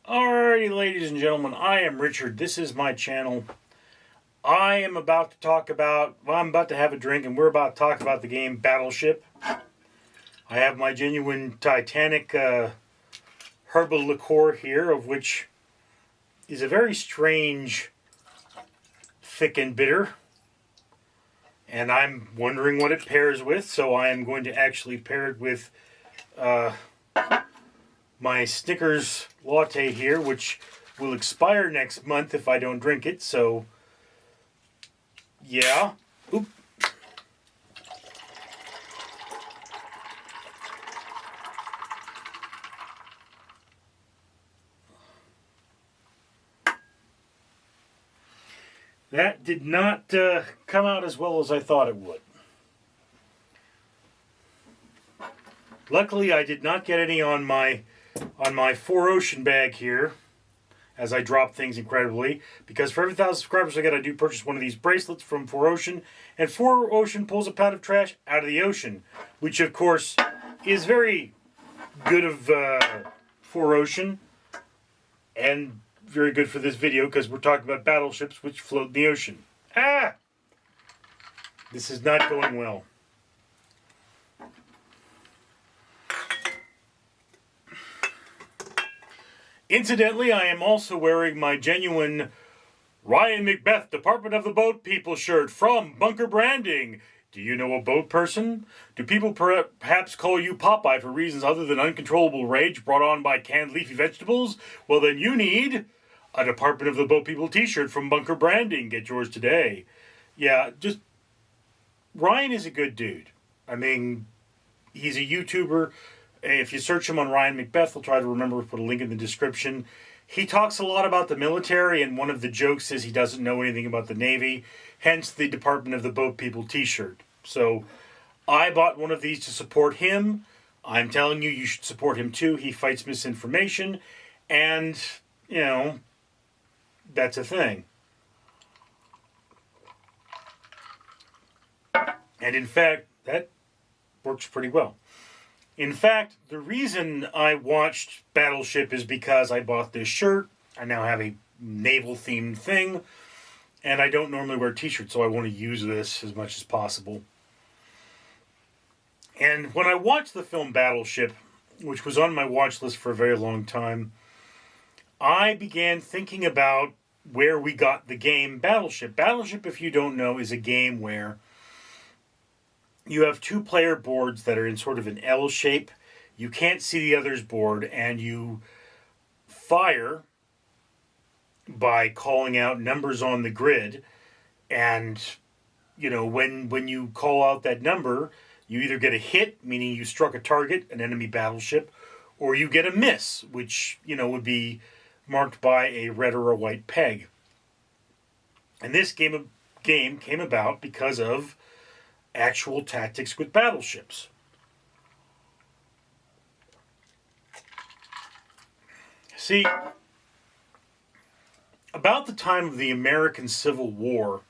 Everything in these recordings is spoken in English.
Alrighty, ladies and gentlemen, I am Richard. This is my channel. I am about to talk about, I'm about to have a drink, and we're about to talk about the game Battleship. I have my genuine Titanic herbal liqueur here, of which is a very strange, thick and bitter. And I'm wondering what it pairs with, so I am going to actually pair it with my Snickers latte here, which will expire next month if I don't drink it, so yeah. Oop. That did not come out as well as I thought it would. Luckily, I did not get any on my 4Ocean bag here, as I drop things incredibly, because for every 1,000 subscribers I do purchase one of these bracelets from 4Ocean, and 4Ocean pulls a pound of trash out of the ocean, which of course is very good of 4Ocean, and very good for this video, because we're talking about battleships which float in the ocean. Ah! This is not going well. Incidentally, I am also wearing my genuine Ryan McBeth Department of the Boat People shirt from Bunker Branding. Do you know a boat person? Do people perhaps call you Popeye for reasons other than uncontrollable rage brought on by canned leafy vegetables? Well, then you need a Department of the Boat People t-shirt from Bunker Branding. Get yours today. Yeah, just Ryan is a good dude. I mean, he's a YouTuber. If you search him on Ryan McBeth, I'll try to remember to put a link in the description. He talks a lot about the military, and one of the jokes is he doesn't know anything about the Navy, hence the Department of the Boat People t-shirt. So I bought one of these to support him. I'm telling you, you should support him too. He fights misinformation, and, you know, that's a thing. And in fact, that works pretty well. In fact, the reason I watched Battleship is because I bought this shirt. I now have a naval-themed thing, and I don't normally wear t-shirts, so I want to use this as much as possible. And when I watched the film Battleship, which was on my watch list for a very long time, I began thinking about where we got the game Battleship. Battleship, if you don't know, is a game where you have two-player boards that are in sort of an L shape. You can't see the other's board, and you fire by calling out numbers on the grid. And, you know, when you call out that number, you either get a hit, meaning you struck a target, an enemy battleship, or you get a miss, which, you know, would be marked by a red or a white peg. And this game came about because of actual tactics with battleships. See, about the time of the American Civil War,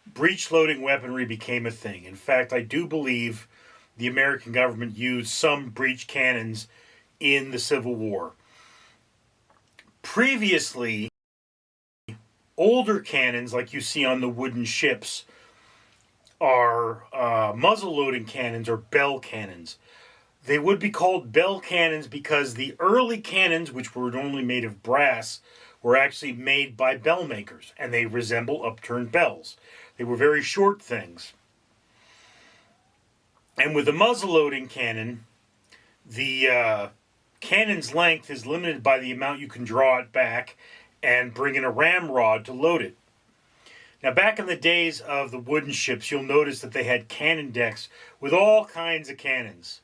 breech-loading weaponry became a thing. In fact, I do believe the American government used some breech cannons in the Civil War. Previously, older cannons, like you see on the wooden ships, are muzzle-loading cannons or bell cannons. They would be called bell cannons because the early cannons, which were normally made of brass, were actually made by bell makers, and they resemble upturned bells. They were very short things. And with a muzzle-loading cannon, the cannon's length is limited by the amount you can draw it back and bring in a ramrod to load it. Now, back in the days of the wooden ships, you'll notice that they had cannon decks with all kinds of cannons.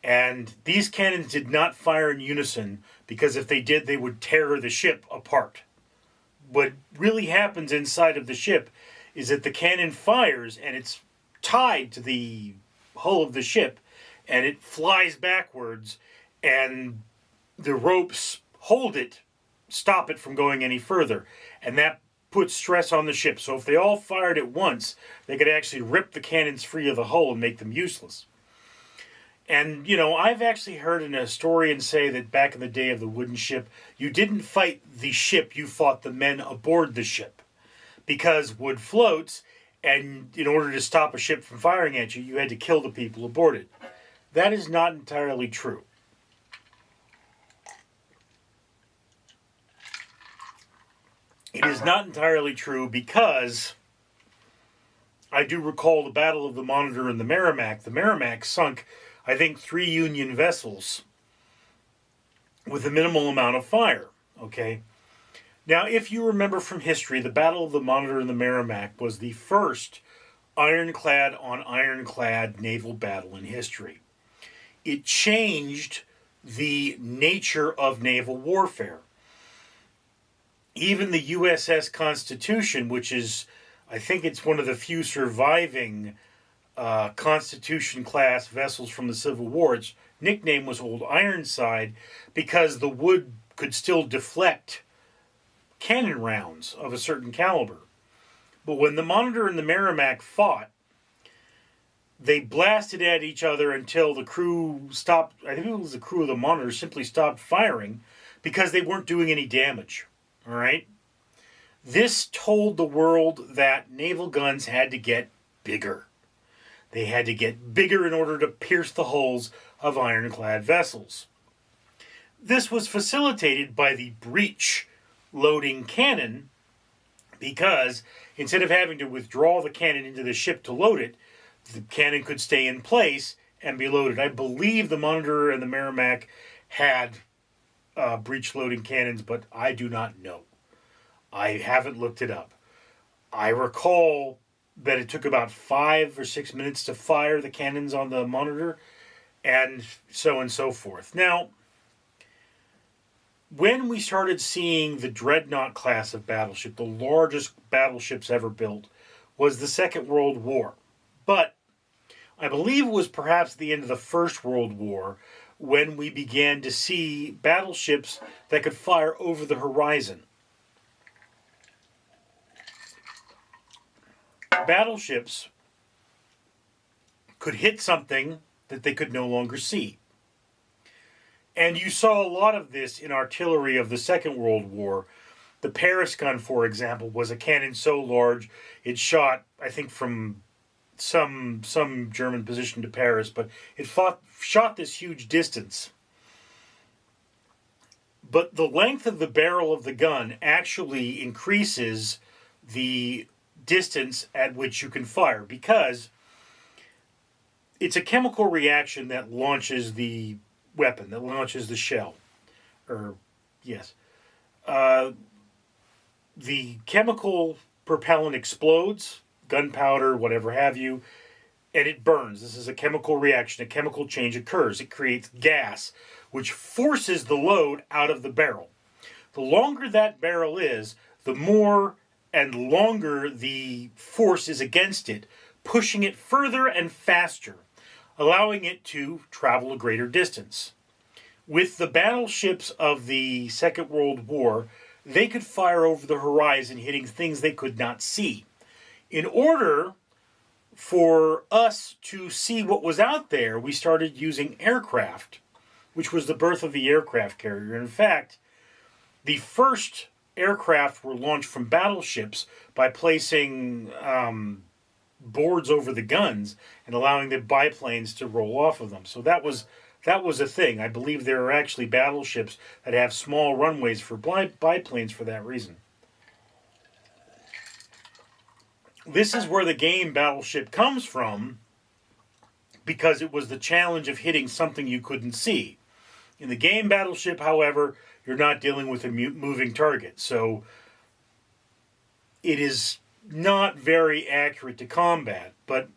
And these cannons did not fire in unison, because if they did, they would tear the ship apart. What really happens inside of the ship is that the cannon fires, and it's tied to the hull of the ship, and it flies backwards, and the ropes hold it, stop it from going any further. And that put stress on the ship. So if they all fired at once, they could actually rip the cannons free of the hull and make them useless. And, I've actually heard an historian say that back in the day of the wooden ship, you didn't fight the ship, you fought the men aboard the ship. Because wood floats, and in order to stop a ship from firing at you, you had to kill the people aboard it. That is not entirely true. It is not entirely true because I do recall the Battle of the Monitor and the Merrimack. The Merrimack sunk, I think, 3 Union vessels with a minimal amount of fire. Okay? Now, if you remember from history, the Battle of the Monitor and the Merrimack was the first ironclad on ironclad naval battle in history. It changed the nature of naval warfare. Even the USS Constitution, which is, I think it's one of the few surviving Constitution-class vessels from the Civil War, its nickname was Old Ironside because the wood could still deflect cannon rounds of a certain caliber. But when the Monitor and the Merrimack fought, they blasted at each other until the crew stopped. I think it was the crew of the Monitor simply stopped firing because they weren't doing any damage. All right? This told the world that naval guns had to get bigger. They had to get bigger in order to pierce the hulls of ironclad vessels. This was facilitated by the breech loading cannon because instead of having to withdraw the cannon into the ship to load it, the cannon could stay in place and be loaded. I believe the Monitor and the Merrimack had breech loading cannons, but I do not know. I haven't looked it up. I recall that it took about 5 or 6 minutes to fire the cannons on the Monitor, and so forth. Now, when we started seeing the Dreadnought class of battleship, the largest battleships ever built, was the Second World War. But I believe it was perhaps the end of the First World War when we began to see battleships that could fire over the horizon. Battleships could hit something that they could no longer see. And you saw a lot of this in artillery of the Second World War. The Paris gun, for example, was a cannon so large it shot, I think, from some German position to Paris, but it shot this huge distance. But the length of the barrel of the gun actually increases the distance at which you can fire because it's a chemical reaction that launches the weapon, that launches the shell. The chemical propellant explodes, gunpowder, whatever have you, and it burns. This is a chemical reaction. A chemical change occurs. It creates gas, which forces the load out of the barrel. The longer that barrel is, the more and longer the force is against it, pushing it further and faster, allowing it to travel a greater distance. With the battleships of the Second World War, they could fire over the horizon, hitting things they could not see. In order for us to see what was out there, we started using aircraft, which was the birth of the aircraft carrier. In fact, the first aircraft were launched from battleships by placing boards over the guns and allowing the biplanes to roll off of them. So that was a thing. I believe there are actually battleships that have small runways for biplanes for that reason. This is where the game Battleship comes from because it was the challenge of hitting something you couldn't see. In the game Battleship, however, you're not dealing with a moving target, so it is not very accurate to combat. But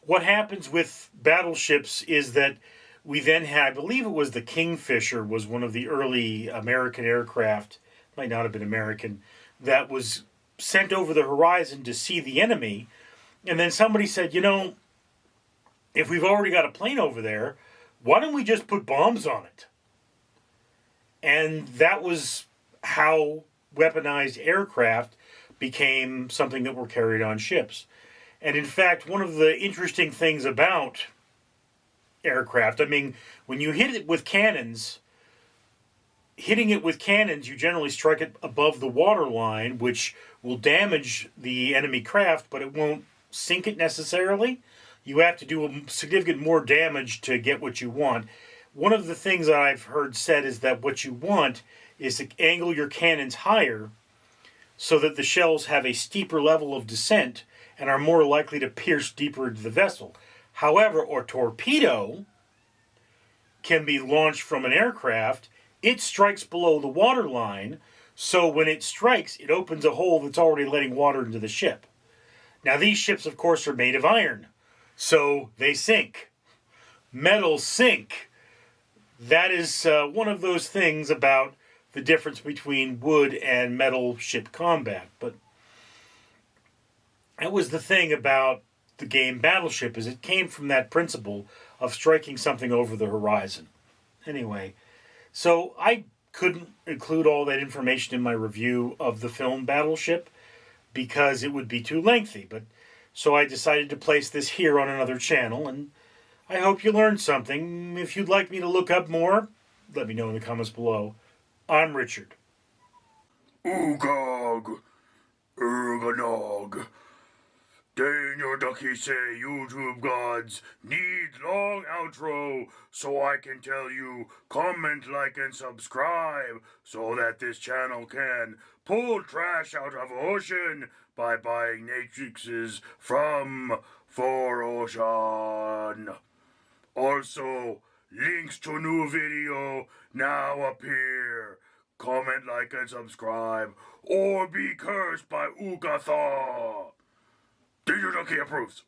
what happens with battleships is that we then had, I believe it was the Kingfisher was one of the early American aircraft, might not have been American, that was sent over the horizon to see the enemy. And then somebody said, if we've already got a plane over there, why don't we just put bombs on it? And that was how weaponized aircraft became something that were carried on ships. And in fact, one of the interesting things about aircraft. I mean, when you hit it with cannons, you generally strike it above the water line, which will damage the enemy craft, but it won't sink it necessarily. You have to do a significant more damage to get what you want. One of the things that I've heard said is that what you want is to angle your cannons higher so that the shells have a steeper level of descent and are more likely to pierce deeper into the vessel. However, a torpedo can be launched from an aircraft. It strikes below the water line, so when it strikes, it opens a hole that's already letting water into the ship. Now, these ships, of course, are made of iron, so they sink. Metals sink. That is one of those things about the difference between wood and metal ship combat. But that was the thing about the game Battleship, is it came from that principle of striking something over the horizon. Anyway, so I couldn't include all that information in my review of the film Battleship because it would be too lengthy. But so I decided to place this here on another channel, and I hope you learned something. If you'd like me to look up more, let me know in the comments below. I'm Richard. Oogog, Ergonog. Daniel Ducky say YouTube gods need long outro so I can tell you comment, like, and subscribe so that this channel can pull trash out of ocean by buying matrices from For Ocean. Also, links to new video now appear. Comment, like, and subscribe, or be cursed by Ugatha. Daniel Ducky approves.